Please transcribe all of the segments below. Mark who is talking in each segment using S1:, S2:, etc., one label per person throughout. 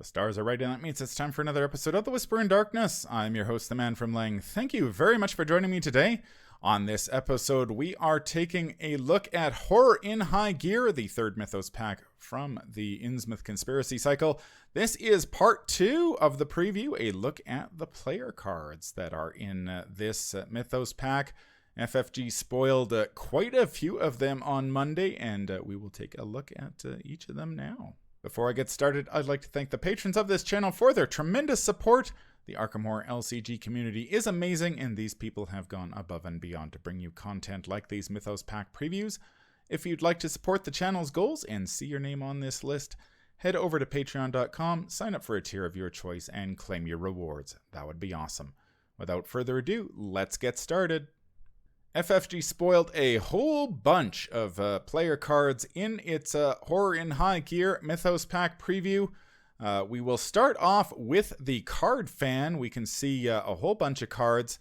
S1: stars are right, and that means it's time for another episode of The Whisper in Darkness. I'm your host, the Man from Lang. Thank you very much for joining me today. On this episode, we are taking a look at Horror in High Gear, the third Mythos pack from the Innsmouth Conspiracy Cycle. This is part 2 of the preview, a look at the player cards that are in this Mythos pack. FFG spoiled quite a few of them on Monday, and we will take a look at each of them now. Before I get started, I'd like to thank the patrons of this channel for their tremendous support. The Arkham Horror LCG community is amazing, and these people have gone above and beyond to bring you content like these Mythos pack previews. If you'd like to support the channel's goals and see your name on this list, head over to patreon.com, sign up for a tier of your choice, and claim your rewards. That would be awesome. Without further ado, let's get started. FFG spoiled a whole bunch of player cards in its Horror in High Gear Mythos pack preview. We will start off with the card fan. We can see a whole bunch of cards.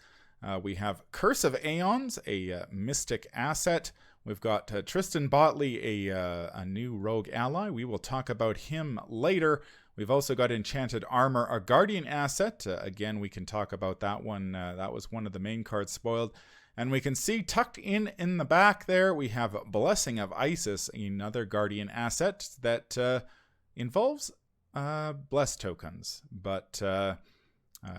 S1: We have Curse of Aeons, a mystic asset. We've got TRISTAN BOTLEY, a new rogue ally. We will talk about him later. We've also got Enchanted Armor, a guardian asset. Again, we can talk about that one. That was one of the main cards spoiled. And we can see tucked in the back there, we have Blessing of Isis, another guardian asset that involves bless tokens. But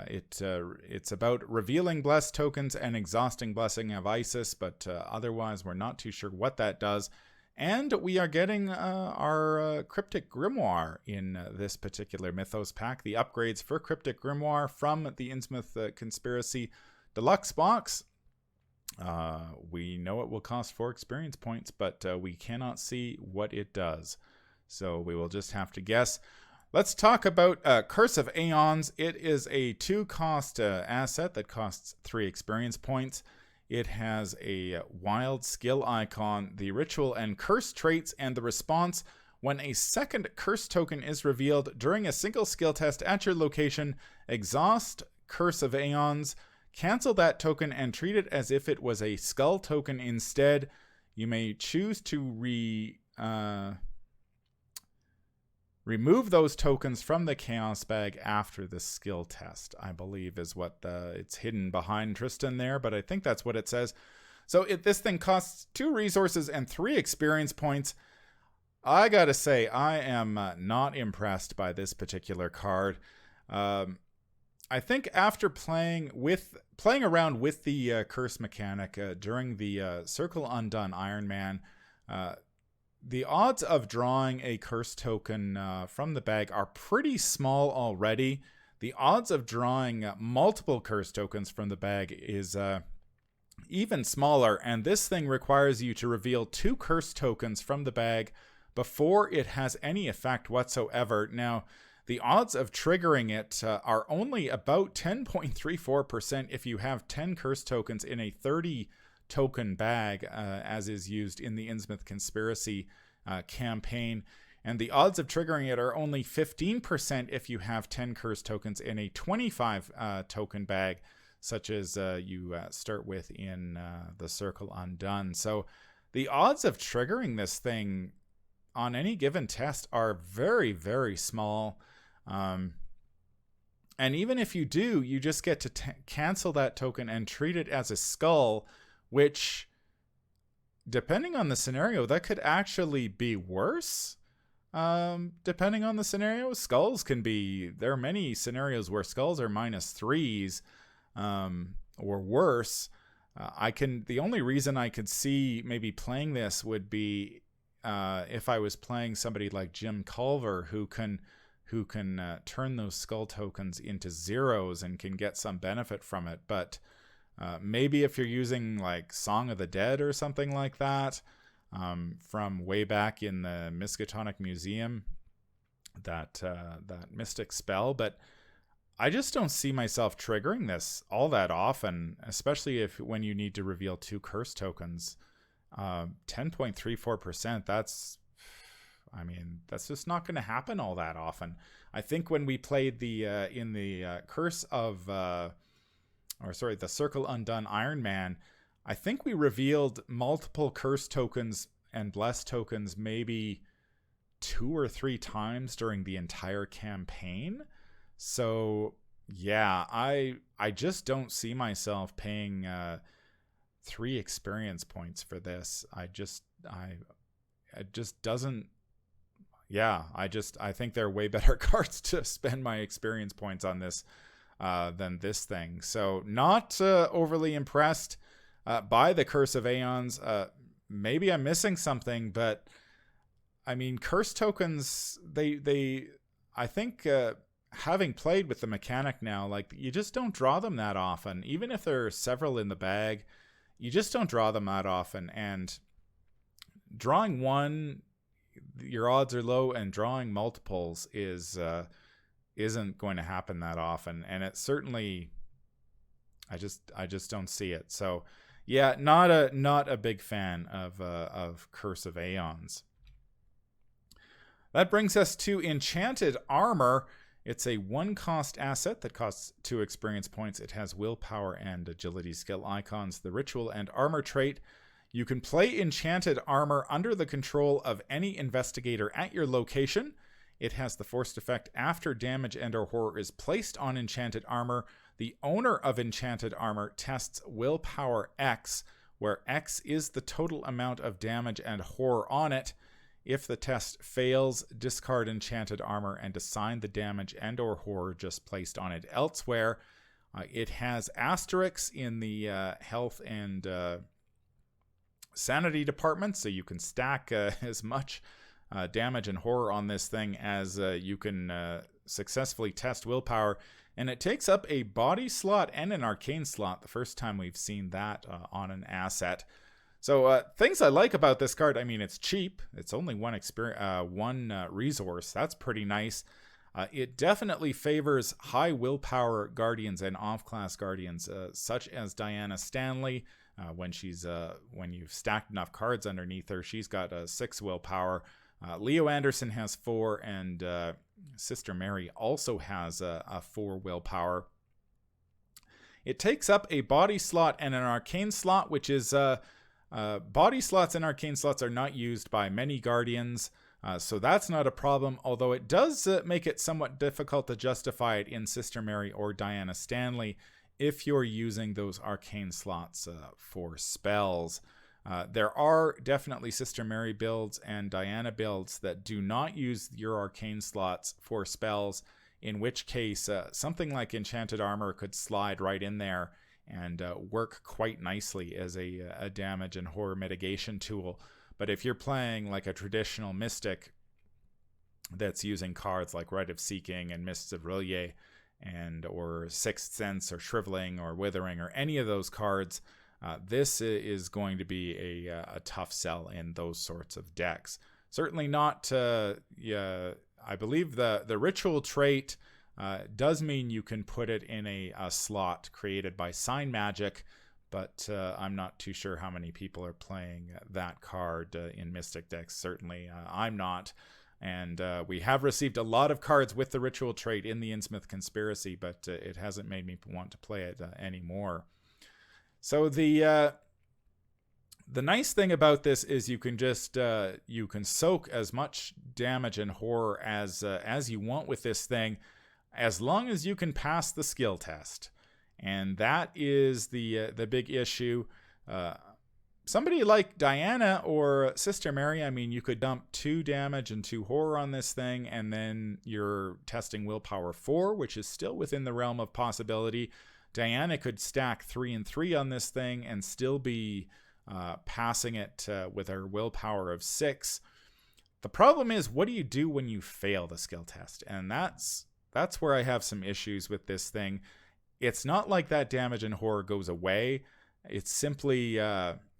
S1: it's about revealing bless tokens and exhausting Blessing of Isis, but otherwise we're not too sure what that does. And we are getting our Cryptic Grimoire in this particular Mythos pack. The upgrades for Cryptic Grimoire from the Innsmouth Conspiracy Deluxe box. We know it will cost 4 experience points, but we cannot see what it does. So we will just have to guess. Let's talk about Curse of Aeons. It is a 2-cost asset that costs 3 experience points. It has a wild skill icon, the ritual and curse traits, and the response. When a second curse token is revealed during a single skill test at your location, exhaust Curse of Aeons. Cancel that token and treat it as if it was a skull token instead. You may choose to remove those tokens from the Chaos Bag after the skill test, I believe is what it's hidden behind Tristan there, but I think that's what it says. So this thing costs 2 resources and 3 experience points. I gotta say, I am not impressed by this particular card. I think after playing around with the curse mechanic during the Circle Undone Iron Man, the odds of drawing a curse token from the bag are pretty small already. The odds of drawing multiple curse tokens from the bag is even smaller, and this thing requires you to reveal 2 curse tokens from the bag before it has any effect whatsoever. Now, the odds of triggering it are only about 10.34% if you have 10 curse tokens in a 30 token bag, as is used in the Innsmouth Conspiracy campaign. And the odds of triggering it are only 15% if you have 10 curse tokens in a 25 token bag, such as you start with in the Circle Undone. So the odds of triggering this thing on any given test are very, very small. And even if you do, you just get to cancel that token and treat it as a skull, which, depending on the scenario, that could actually be worse. Depending on the scenario, skulls can be, there are many scenarios where skulls are -3s, or worse. The only reason I could see maybe playing this would be if I was playing somebody like Jim Culver, who can turn those skull tokens into zeros and can get some benefit from it. But maybe if you're using like Song of the Dead or something like that, from way back in the Miskatonic Museum, that mystic spell. But I just don't see myself triggering this all that often, especially when you need to reveal 2 curse tokens. 10.34%, that's just not going to happen all that often. I think when we played in the the Circle Undone Iron Man, I think we revealed multiple curse tokens and bless tokens maybe 2 or 3 times during the entire campaign. So yeah, I just don't see myself paying 3 experience points for this. It just doesn't. Yeah, I think there are way better cards to spend my experience points on this than this thing. So not overly impressed by the Curse of Aeons. Maybe I'm missing something, but I mean, curse tokens, I think, having played with the mechanic now, like, you just don't draw them that often. Even if there are several in the bag, you just don't draw them that often. And drawing one, your odds are low, and drawing multiples isn't going to happen that often. And it certainly, I just don't see it. So yeah, not a big fan of Curse of Aeons. That brings us to Enchanted Armor. It's a 1-cost asset that costs 2 experience points. It has willpower and agility skill icons, the ritual and armor trait. You can play Enchanted Armor under the control of any investigator at your location. It has the forced effect: after damage and or horror is placed on Enchanted Armor, the owner of Enchanted Armor tests willpower X, where X is the total amount of damage and horror on it. If the test fails, discard Enchanted Armor and assign the damage and or horror just placed on it elsewhere. It has asterisks in the health and sanity department, so you can stack as much damage and horror on this thing as you can successfully test willpower. And it takes up a body slot and an arcane slot, the first time we've seen that on an asset. So things I like about this card, I mean, it's cheap. It's only one resource. That's pretty nice. It definitely favors high willpower guardians and off-class guardians, such as Diana Stanley. When you've stacked enough cards underneath her, she's got 6 willpower. Leo Anderson has 4, and Sister Mary also has a 4 willpower. It takes up a body slot and an arcane slot, which is body slots and arcane slots are not used by many guardians, so that's not a problem, although it does make it somewhat difficult to justify it in Sister Mary or Diana Stanley if you're using those arcane slots for spells. There are definitely Sister Mary builds and Diana builds that do not use your arcane slots for spells, in which case something like Enchanted Armor could slide right in there and work quite nicely as a damage and horror mitigation tool. But if you're playing like a traditional Mystic that's using cards like Rite of Seeking and Mists of Rillier, or Sixth Sense or Shriveling or Withering or any of those cards, this is going to be a tough sell in those sorts of decks. Certainly not, I believe the ritual trait does mean you can put it in a slot created by Sign Magic, but I'm not too sure how many people are playing that card in Mystic decks. Certainly I'm not. And we have received a lot of cards with the ritual trait in the Innsmouth Conspiracy, but it hasn't made me want to play it anymore. So the nice thing about this is you can just you can soak as much damage and horror as you want with this thing, as long as you can pass the skill test. And that is the big issue. Somebody like Diana or Sister Mary, I mean, you could dump 2 damage and 2 horror on this thing, and then you're testing willpower 4, which is still within the realm of possibility. Diana could stack 3 and 3 on this thing and still be passing it with her willpower of 6. The problem is, what do you do when you fail the skill test? And that's where I have some issues with this thing. It's not like that damage and horror goes away. It's simply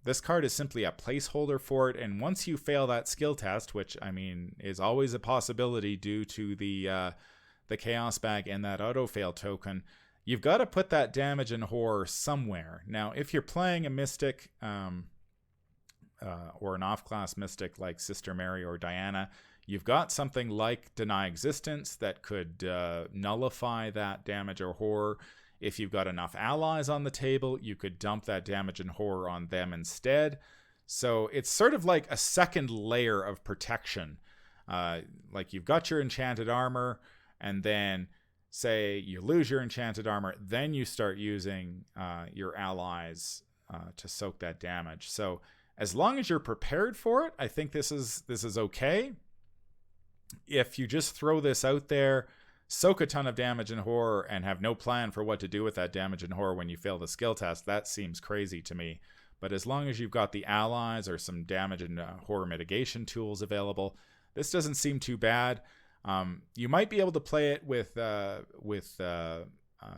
S1: this card is simply a placeholder for it, and once you fail that skill test, which I mean is always a possibility due to the Chaos Bag and that auto fail token, you've got to put that damage and horror somewhere. Now, if you're playing a Mystic or an off-class Mystic like Sister Mary or Diana, you've got something like Deny Existence that could nullify that damage or horror. If you've got enough allies on the table, you could dump that damage and horror on them instead. So it's sort of like a second layer of protection. Like you've got your enchanted armor, and then say you lose your enchanted armor, then you start using your allies to soak that damage. So as long as you're prepared for it, I think this is okay. If you just throw this out there, soak a ton of damage in horror, and have no plan for what to do with that damage in horror when you fail the skill test, that seems crazy to me. But as long as you've got the allies or some damage and horror mitigation tools available, this doesn't seem too bad. You might be able to play it with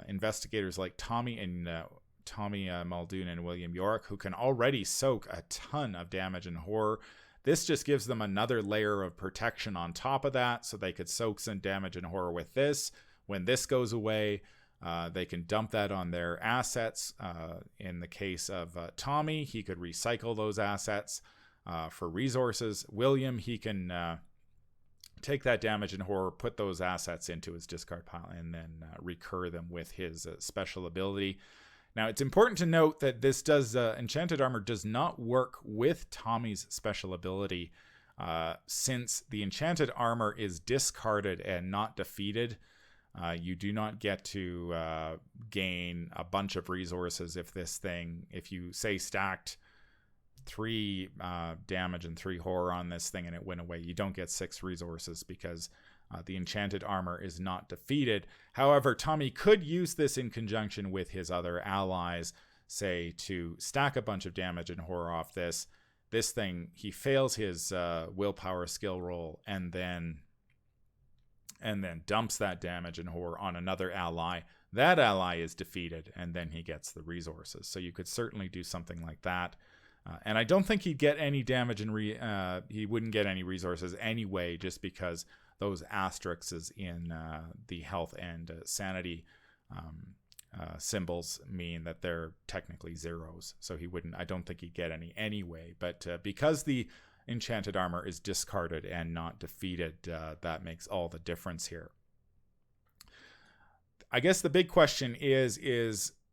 S1: investigators like Tommy Muldoon and William York, who can already soak a ton of damage in horror. This just gives them another layer of protection on top of that, so they could soak some damage in horror with this. When this goes away, they can dump that on their assets. In the case of Tommy, he could recycle those assets for resources. William, he can take that damage in horror, put those assets into his discard pile, and then recur them with his special ability. Now, it's important to note that this Enchanted Armor does not work with Tommy's special ability, since the Enchanted Armor is discarded and not defeated. You do not get to gain a bunch of resources if you say stacked 3 damage and 3 horror on this thing and it went away, you don't get 6 resources because the Enchanted Armor is not defeated. However, Tommy could use this in conjunction with his other allies, say, to stack a bunch of damage and horror off this thing. He fails his willpower skill roll and then dumps that damage and horror on another ally. That ally is defeated, and then he gets the resources. So you could certainly do something like that. And I don't think he'd get any damage and he wouldn't get any resources anyway, just because those asterisks in the health and sanity symbols mean that they're technically zeros. So I don't think he'd get any anyway. But because the Enchanted Armor is discarded and not defeated, that makes all the difference here. I guess the big question is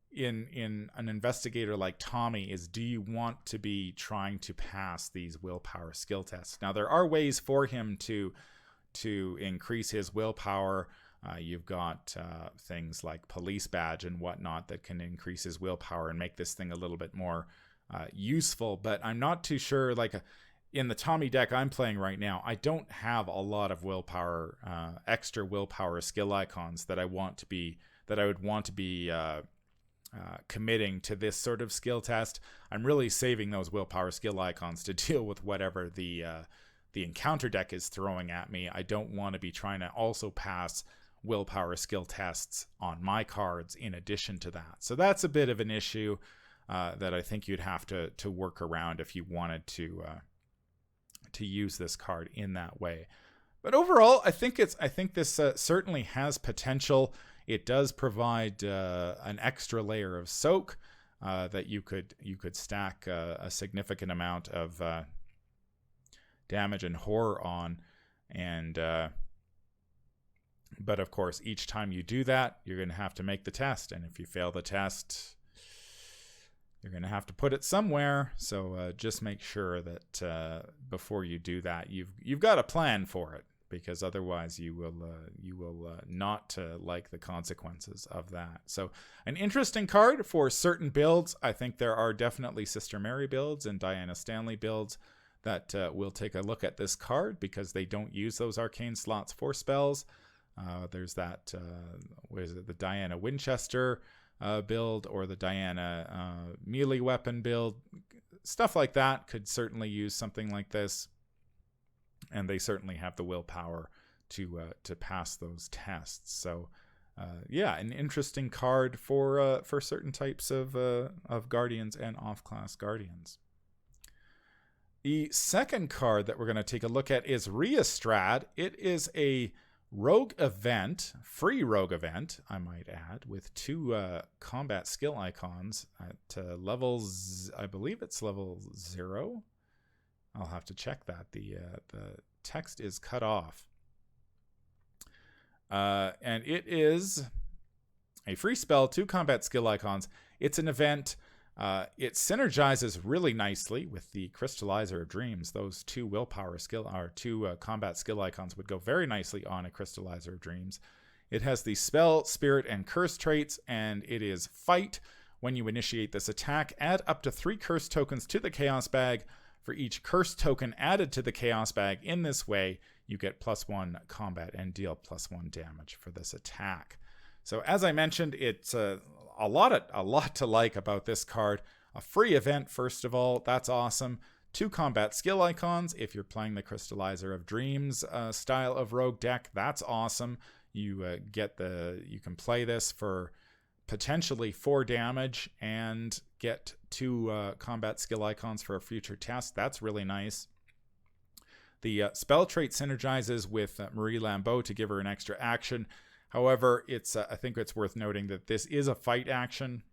S1: in an investigator like Tommy do you want to be trying to pass these willpower skill tests? Now, there are ways for him to increase his willpower. You've got things like police badge and whatnot that can increase his willpower and make this thing a little bit more useful. But I'm not too sure. In the Tommy deck I'm playing right now, I don't have a lot of willpower, extra willpower skill icons that I would want to be committing to this sort of skill test. I'm really saving those willpower skill icons to deal with whatever the encounter deck is throwing at me. I don't want to be trying to also pass willpower skill tests on my cards in addition to that. So that's a bit of an issue that I think you'd have to work around if you wanted to use this card in that way. But overall, I think this certainly has potential. It does provide an extra layer of soak that you could stack a significant amount of damage and horror on, and but of course, each time you do that, you're going to have to make the test, and if you fail the test, you're going to have to put it somewhere. So just make sure that before you do that, you've got a plan for it, because otherwise you will not like the consequences of that. So an interesting card for certain builds. I think there are definitely Sister Mary builds and Diana Stanley builds that will take a look at this card, because they don't use those arcane slots for spells. There's that, the Diana Winchester build, or the Diana melee weapon build. Stuff like that could certainly use something like this. And they certainly have the willpower to pass those tests. So, an interesting card for certain types of guardians and off-class guardians. The second card that we're going to take a look at is Riastrad. It is a rogue event, free rogue event, I might add, with 2 combat skill icons at levels. I believe it's level 0. I'll have to check that. The text is cut off. And it is a free spell, 2 combat skill icons. It's an event. It synergizes really nicely with the Crystallizer of Dreams. Those two willpower skill, or two combat skill icons would go very nicely on a Crystallizer of Dreams. It has the Spell, Spirit, and Curse traits, and it is Fight. When you initiate this attack, add up to 3 Curse tokens to the Chaos Bag. For each Curse token added to the Chaos Bag in this way, you get +1 combat and deal +1 damage for this attack. So as I mentioned, it's a lot to like about this card. A free event, first of all, that's awesome. 2 combat skill icons. If you're playing the Crystallizer of Dreams style of rogue deck, that's awesome. You can play this for potentially 4 damage and get 2 combat skill icons for a future test. That's really nice. The spell trait synergizes with Marie Lambeau to give her an extra action. However, I think it's worth noting that this is a fight action,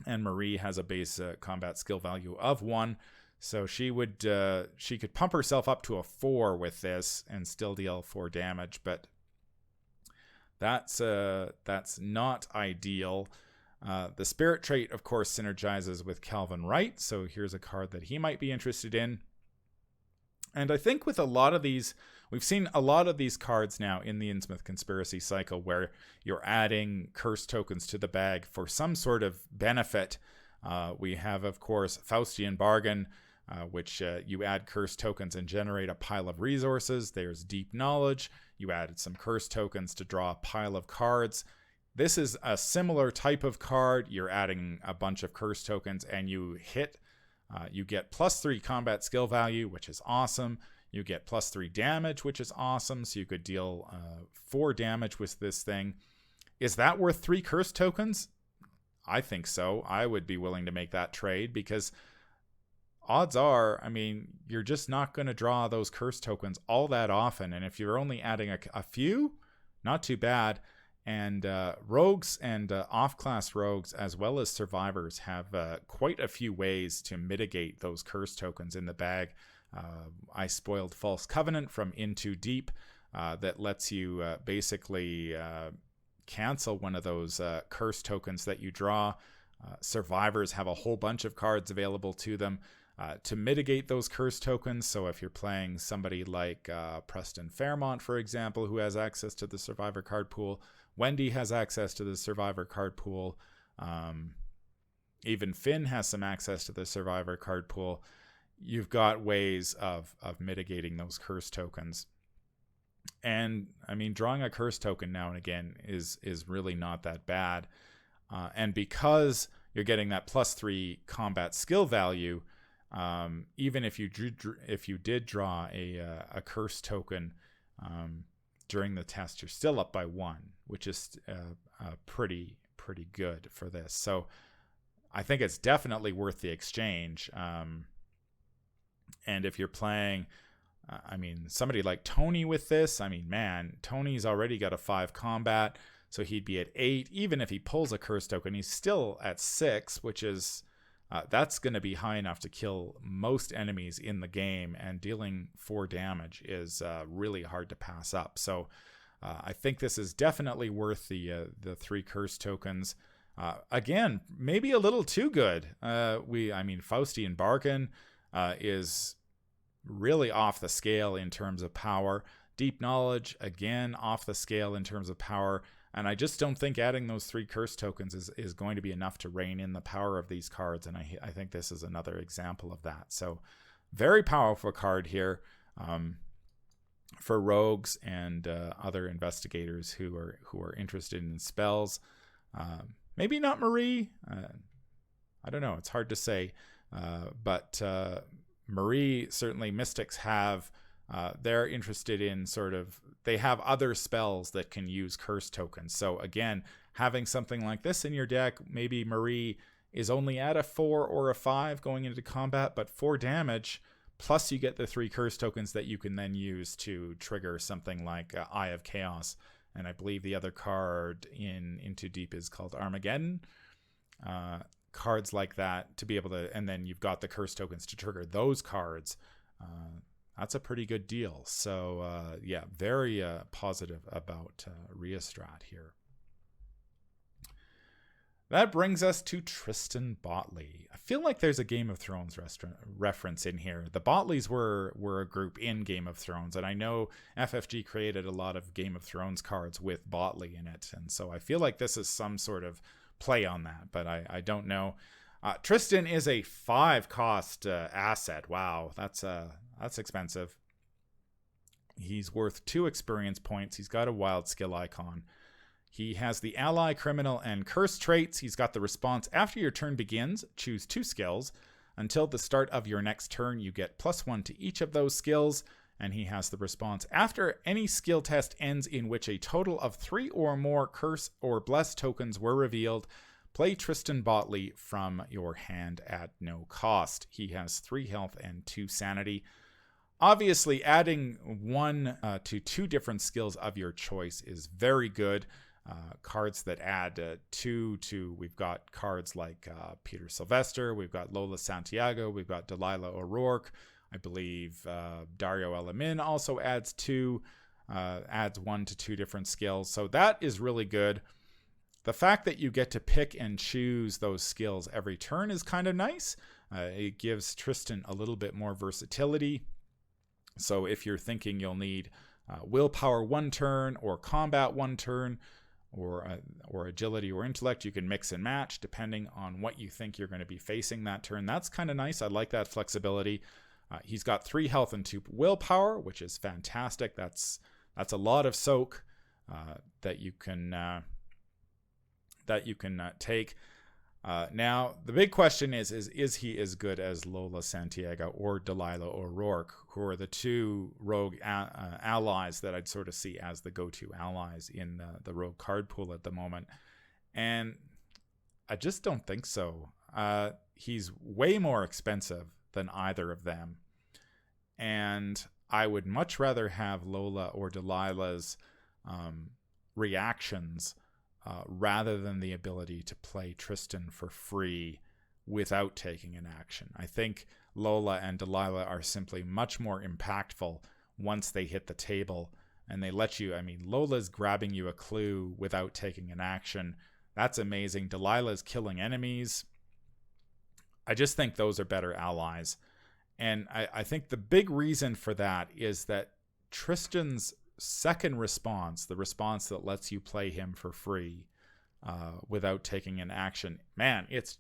S1: and Marie has a base combat skill value of 1. So she could pump herself up to a 4 with this and still deal 4 damage, but that's not ideal. The spirit trait, of course, synergizes with Calvin Wright, so here's a card that he might be interested in. And I think with a lot of these, we've seen a lot of these cards now in the Innsmouth Conspiracy cycle where you're adding curse tokens to the bag for some sort of benefit. We have, of course, Faustian Bargain, which you add curse tokens and generate a pile of resources. There's Deep Knowledge. You added some curse tokens to draw a pile of cards. This is a similar type of card. You're adding a bunch of curse tokens and you get +3 combat skill value, which is awesome. You get +3 damage, which is awesome. So you could deal 4 damage with this thing. Is that worth 3 curse tokens? I think so. I would be willing to make that trade because odds are, I mean, you're just not going to draw those curse tokens all that often. And if you're only adding a few, not too bad. And rogues and off-class rogues, as well as survivors, have quite a few ways to mitigate those curse tokens in the bag. I spoiled False Covenant from In Too Deep that lets you basically cancel one of those curse tokens that you draw. Survivors have a whole bunch of cards available to them to mitigate those curse tokens. So if you're playing somebody like Preston Fairmont, for example, who has access to the Survivor card pool, Wendy has access to the Survivor card pool. Even Finn has some access to the Survivor card pool. You've got ways of mitigating those curse tokens. And I mean, drawing a curse token now and again is really not that bad. And because you're getting that +3 combat skill value, even if you did draw a curse token during the test, you're still up by 1, which is pretty good for this. So I think it's definitely worth the exchange. And if you're playing, I mean, somebody like Tony with this, I mean, man, Tony's already got a 5 combat, so he'd be at 8. Even if he pulls a curse token, he's still at 6, which is that's going to be high enough to kill most enemies in the game, and dealing 4 damage is really hard to pass up. So I think this is definitely worth the 3 curse tokens. Again, maybe a little too good. Faustian Bargain is really off the scale in terms of power. Deep Knowledge, again, off the scale in terms of power. And I just don't think adding those 3 curse tokens is going to be enough to rein in the power of these cards. And I think this is another example of that. So very powerful card here for rogues and other investigators who are interested in spells. Maybe not Marie. I don't know. It's hard to say. But Marie, certainly mystics have, they're interested in they have other spells that can use curse tokens. So again, having something like this in your deck, maybe Marie is only at a 4 or a 5 going into combat, but 4 damage, plus you get the 3 curse tokens that you can then use to trigger something like Eye of Chaos. And I believe the other card in Too Deep is called Armageddon. Cards like that to be able to, and then you've got the curse tokens to trigger those cards. That's a pretty good deal. So yeah, very positive about Rhea Strat here. That brings us to Tristan BOTLEY. I feel like there's a Game of Thrones reference in here. The Botleys were a group in Game of Thrones, and I know FFG created a lot of Game of Thrones cards with BOTLEY in it, and so I feel like this is some sort of play on that, but I don't know. Tristan is a 5-cost asset. Wow, that's expensive. He's worth 2 experience points. He's got a wild skill icon. He has the ally, criminal, and curse traits. He's got the response after your turn begins. Choose 2 skills. Until the start of your next turn, you get +1 to each of those skills. And he has the response after any skill test ends in which a total of 3 or more curse or bless tokens were revealed. Play Tristan BOTLEY from your hand at no cost. He has 3 health and 2 sanity. Obviously, adding 1 to 2 different skills of your choice is very good. Cards that add 2 to, we've got cards like Peter Sylvester, we've got Lola Santiago, we've got Delilah O'Rourke. I believe Dario Elamin also adds 1 to 2 different skills. So that is really good. The fact that you get to pick and choose those skills every turn is kind of nice. It gives Tristan a little bit more versatility. So if you're thinking you'll need willpower 1 turn or combat 1 turn, or agility or intellect, you can mix and match depending on what you think you're going to be facing that turn. That's kind of nice. I like that flexibility. He's got 3 health and 2 willpower, which is fantastic. That's a lot of soak that you can take. Now, the big question is he as good as Lola Santiago or Delilah O'Rourke, who are the 2 rogue allies that I'd sort of see as the go-to allies in the rogue card pool at the moment? And I just don't think so. He's way more expensive than either of them. And I would much rather have Lola or Delilah's reactions rather than the ability to play Tristan for free without taking an action. I think Lola and Delilah are simply much more impactful once they hit the table and they let you. I mean, Lola's grabbing you a clue without taking an action. That's amazing. Delilah's killing enemies. I just think those are better allies. And I think the big reason for that is that Tristan's second response, the response that lets you play him for free without taking an action, man, it's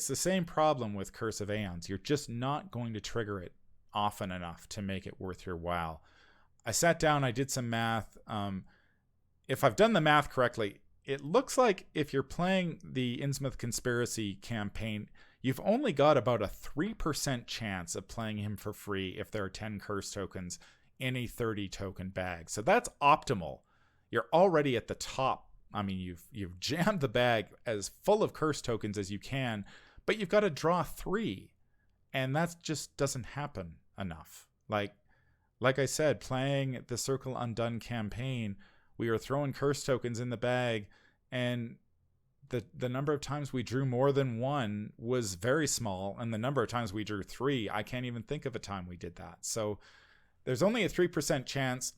S1: the same problem with Curse of Aeons. You're just not going to trigger it often enough to make it worth your while. I sat down, I did some math. If I've done the math correctly, it looks like if you're playing the Innsmouth Conspiracy campaign, you've only got about a 3% chance of playing him for free if there are 10 curse tokens in a 30 token bag. So that's optimal. You're already at the top. I mean, you've jammed the bag as full of curse tokens as you can, but you've got to draw 3. And that just doesn't happen enough. Like I said, playing the Circle Undone campaign, we were throwing curse tokens in the bag, and the number of times we drew more than 1 was very small, and the number of times we drew 3, I can't even think of a time we did that. So there's only a 3% chance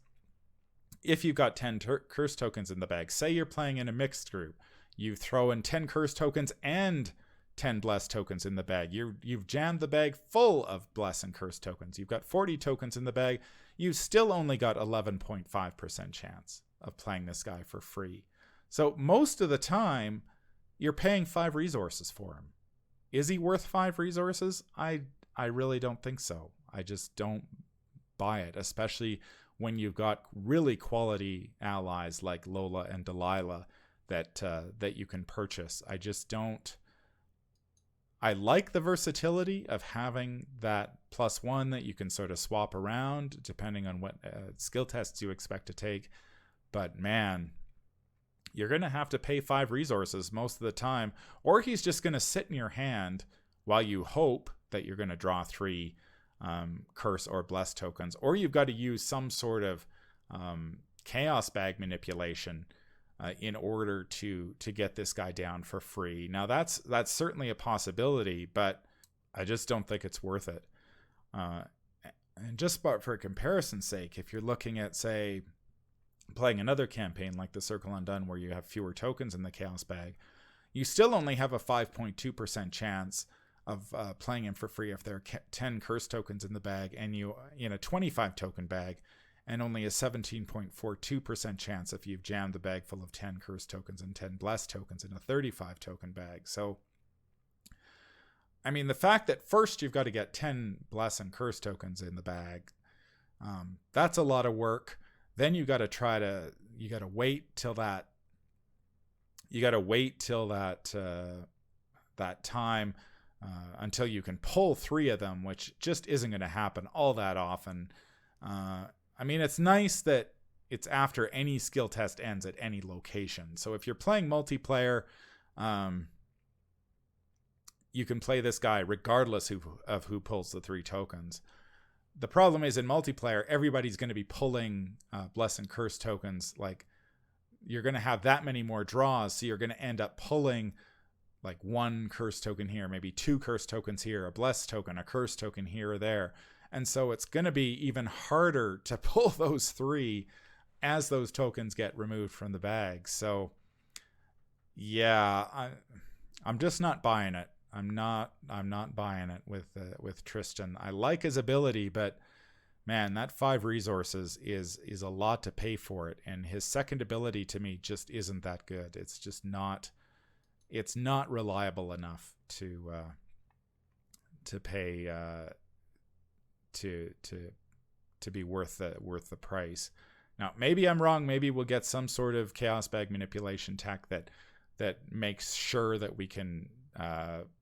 S1: if you've got 10 curse tokens in the bag. Say you're playing in a mixed group. You throw in 10 curse tokens and 10 bless tokens in the bag. You've jammed the bag full of bless and curse tokens. You've got 40 tokens in the bag. You've still only got 11.5% chance of playing this guy for free. So most of the time, you're paying 5 resources for him. Is he worth 5 resources? I really don't think so. I just don't buy it, especially when you've got really quality allies like Lola and Delilah that you can purchase. I just don't. I like the versatility of having that +1 that you can sort of swap around depending on what skill tests you expect to take. But man, you're going to have to pay 5 resources most of the time, or he's just going to sit in your hand while you hope that you're going to draw 3 curse or bless tokens, or you've got to use some sort of chaos bag manipulation in order to get this guy down for free. Now that's certainly a possibility, but I just don't think it's worth it. And just for comparison's sake, if you're looking at, say, playing another campaign like the Circle Undone where you have fewer tokens in the chaos bag, you still only have a 5.2% chance of playing him for free if there are 10 curse tokens in the bag and you in a 25 token bag, and only a 17.42% chance if you've jammed the bag full of 10 curse tokens and 10 bless tokens in a 35 token bag. So, I mean, the fact that first you've got to get 10 bless and curse tokens in the bag, that's a lot of work. Then you got to wait till that time until you can pull 3 of them, which just isn't going to happen all that often. I mean, it's nice that it's after any skill test ends at any location. So if you're playing multiplayer, you can play this guy regardless of who pulls the 3 tokens. The problem is in multiplayer, everybody's going to be pulling bless and curse tokens. Like, you're going to have that many more draws, so you're going to end up pulling like 1 curse token here, maybe 2 curse tokens here, a bless token, a curse token here or there. And so it's going to be even harder to pull those 3 as those tokens get removed from the bag. So yeah, I'm just not buying it. I'm not buying it with Tristan. I like his ability, but man, that 5 resources is a lot to pay for it. And his second ability to me just isn't that good. It's just not. It's not reliable enough to pay to be worth the price. Now, maybe I'm wrong. Maybe we'll get some sort of chaos bag manipulation tech that makes sure that we can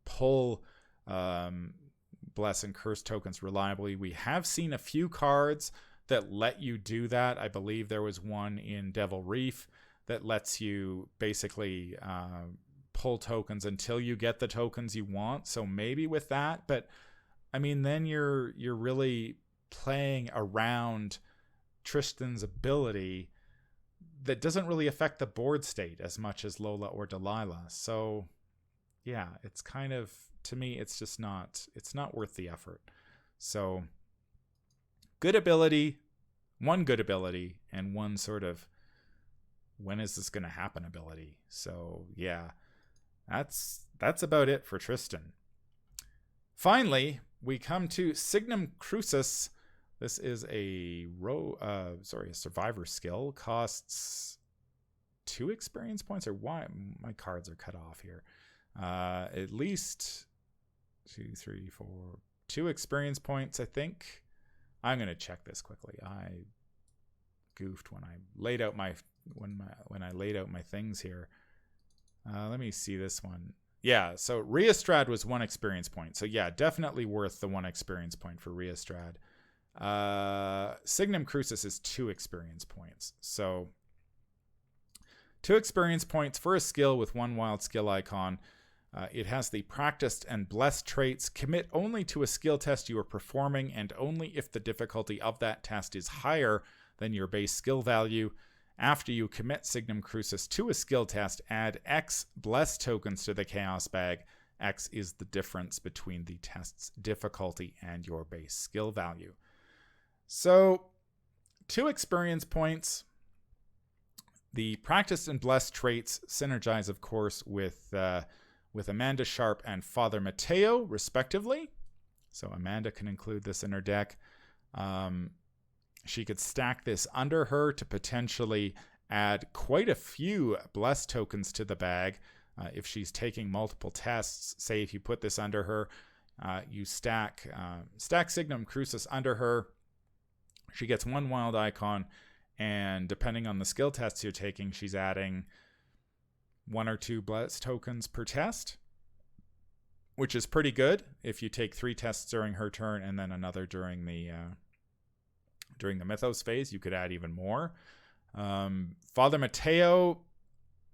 S1: pull bless and curse tokens reliably. We have seen a few cards that let you do that. I believe there was one in Devil Reef that lets you basically pull tokens until you get the tokens you want. So maybe with that, but I mean, then you're really playing around Tristan's ability that doesn't really affect the board state as much as Lola or Delilah. So yeah, it's kind of, to me, it's not worth the effort. So good ability, one good ability, and one sort of when is this going to happen ability. So yeah, that's about it for Tristan. Finally, we come to Signum Crucis. This is a survivor skill. Costs 2 experience points, or why my cards are cut off here. At least 2, 3, 4, 2 experience points, I think. I'm gonna check this quickly. I goofed when I laid out my things here. Let me see this one. Yeah, so Riastrad was 1 experience point. So yeah, definitely worth the 1 experience point for Riastrad. Signum Crucis is 2 experience points. So 2 experience points for a skill with 1 wild skill icon. It has the practiced and blessed traits. Commit only to a skill test you are performing, and only if the difficulty of that test is higher than your base skill value. After you commit Signum Crucis to a skill test, add X blessed tokens to the chaos bag. X is the difference between the test's difficulty and your base skill value. So 2 experience points. The practiced and blessed traits synergize, of course, with Amanda Sharp and Father Mateo, respectively. So Amanda can include this in her deck. She could stack this under her to potentially add quite a few blessed tokens to the bag. If she's taking multiple tests, say if you put this under her, you stack Signum Crucis under her. She gets 1 wild icon, and depending on the skill tests you're taking, she's adding 1 or 2 blessed tokens per test, which is pretty good. If you take 3 tests during her turn and then another during the Mythos phase, you could add even more. Father Mateo,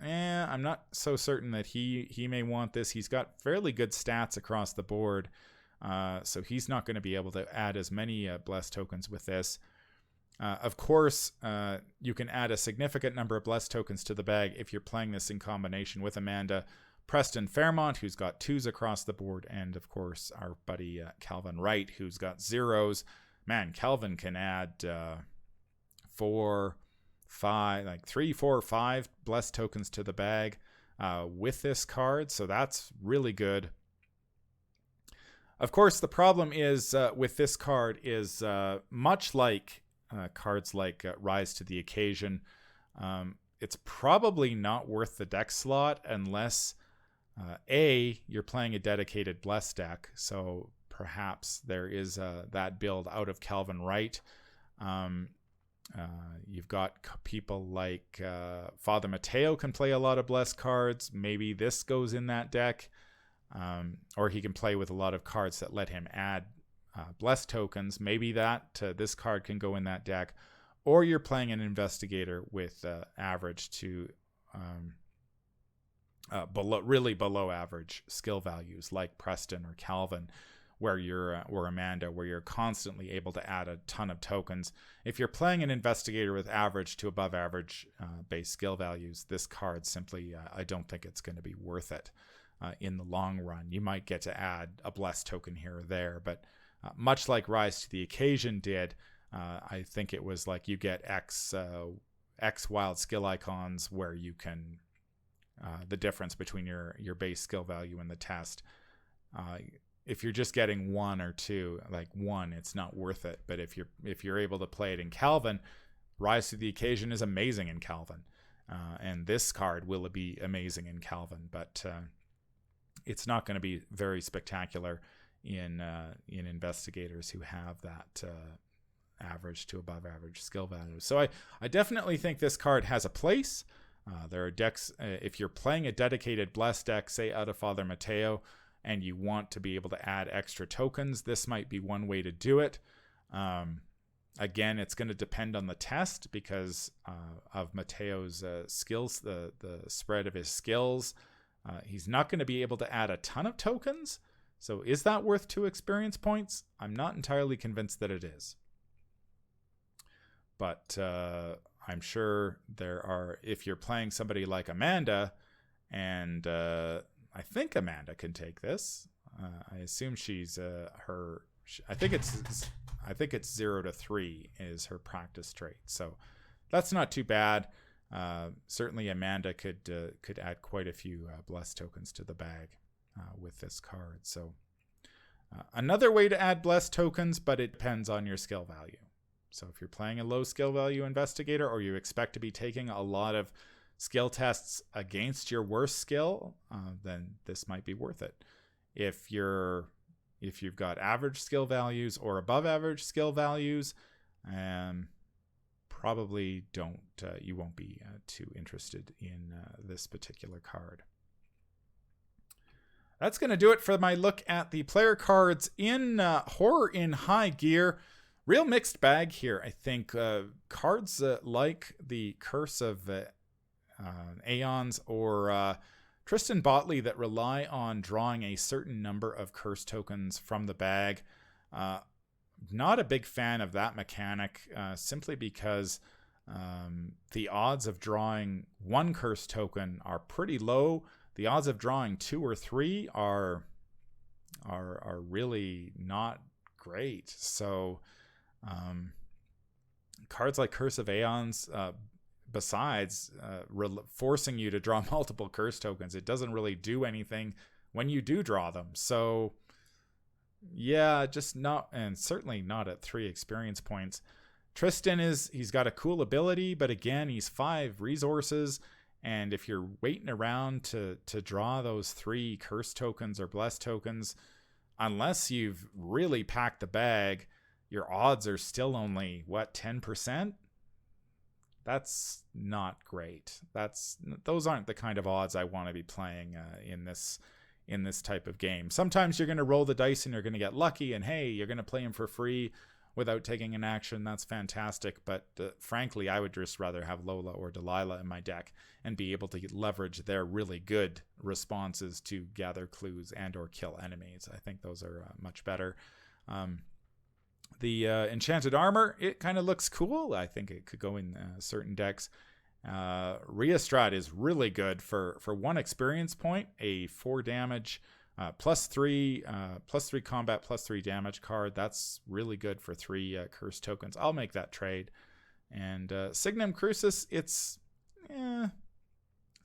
S1: I'm not so certain that he may want this. He's got fairly good stats across the board, so he's not going to be able to add as many blessed tokens with this. Of course, you can add a significant number of blessed tokens to the bag if you're playing this in combination with Amanda, Preston Fairmont, who's got 2s across the board, and of course our buddy Calvin Wright, who's got 0s. Man, Calvin can add 4, 5, like 3, 4, 5 blessed tokens to the bag. with this card, so that's really good. Of course, the problem is with this card is much like cards like Rise to the Occasion, it's probably not worth the deck slot unless you're playing a dedicated Bless deck, so perhaps there is that build out of Calvin Wright. You've got people like Father Mateo can play a lot of Bless cards. Maybe this goes in that deck. Or he can play with a lot of cards that let him add Bless tokens. Maybe this card can go in that deck. Or you're playing an Investigator with average to really below average skill values like Preston or Calvin, or Amanda, where you're constantly able to add a ton of tokens. If you're playing an Investigator with average to above average base skill values, this card simply, I don't think it's going to be worth it. In the long run, you might get to add a Bless token here or there, but much like Rise to the Occasion did, I think it was like you get X wild skill icons where you can the difference between your base skill value and the test. If you're just getting 1 or 2, like 1, it's not worth it. But if you're able to play it in Calvin, Rise to the Occasion is amazing in Calvin, and this card will be amazing in Calvin, but it's not going to be very spectacular in Investigators who have that average to above average skill value. So I definitely think this card has a place. There are decks, if you're playing a dedicated Bless deck, say out of Father Mateo, and you want to be able to add extra tokens, this might be one way to do it. Again, it's going to depend on the test because of Mateo's skills, the spread of his skills. He's not going to be able to add a ton of tokens. So is that worth 2 experience points? I'm not entirely convinced that it is. But I'm sure there are, if you're playing somebody like Amanda, and I think Amanda can take this. I assume she's I think it's 0 to 3 is her practice trait. So that's not too bad. Certainly Amanda could add quite a few Bless tokens to the bag with this card. So another way to add Bless tokens, but it depends on your skill value. So if you're playing a low skill value Investigator, or you expect to be taking a lot of skill tests against your worst skill, then this might be worth it. If you've got average skill values or above average skill values, probably you won't be too interested in this particular card. That's going to do it for my look at the player cards in Horror in High Gear. Real mixed bag here, I think. Cards like the Curse of Aeons or Tristan BOTLEY that rely on drawing a certain number of curse tokens from the bag. Not a big fan of that mechanic, simply because the odds of drawing 1 curse token are pretty low. The odds of drawing 2 or 3 are really not great. So cards like Curse of Aeons, besides forcing you to draw multiple curse tokens, it doesn't really do anything when you do draw them. So yeah, just not, and certainly not at 3 experience points. Tristan he's got a cool ability, but again, he's 5 resources, and if you're waiting around to draw those 3 curse tokens or bless tokens, unless you've really packed the bag, your odds are still only 10%. That's not great. Those aren't the kind of odds I want to be playing in this type of game. Sometimes you're going to roll the dice and you're going to get lucky, and hey, you're going to play him for free without taking an action. That's fantastic. But frankly, I would just rather have Lola or Delilah in my deck and be able to leverage their really good responses to gather clues and or kill enemies. I think those are much better. The Enchanted Armor, it kind of looks cool. I think it could go in certain decks. Riastrat is really good for 1 experience point, a 4 damage, +3 combat, +3 damage card. That's really good for 3 curse tokens. I'll make that trade. And Signum Crucis, it's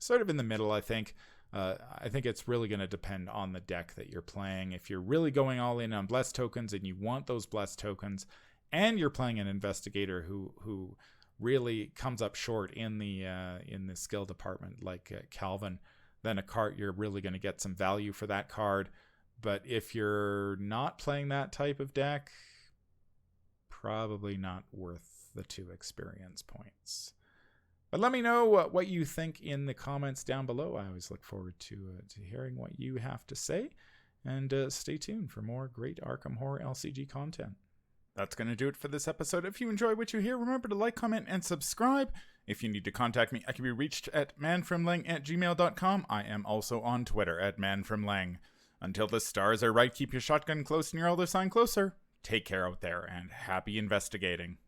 S1: sort of in the middle, I think. I think it's really going to depend on the deck that you're playing. If you're really going all in on Blessed tokens and you want those Blessed tokens, and you're playing an Investigator who really comes up short in the skill department, like Calvin, then you're really going to get some value for that card. But if you're not playing that type of deck, probably not worth the 2 experience points. But let me know what you think in the comments down below. I always look forward to hearing what you have to say. And stay tuned for more great Arkham Horror LCG content. That's going to do it for this episode. If you enjoy what you hear, remember to like, comment, and subscribe. If you need to contact me, I can be reached at manfromlang@gmail.com. I am also on Twitter at manfromlang. Until the stars are right, keep your shotgun close and your elder sign closer. Take care out there, and happy investigating.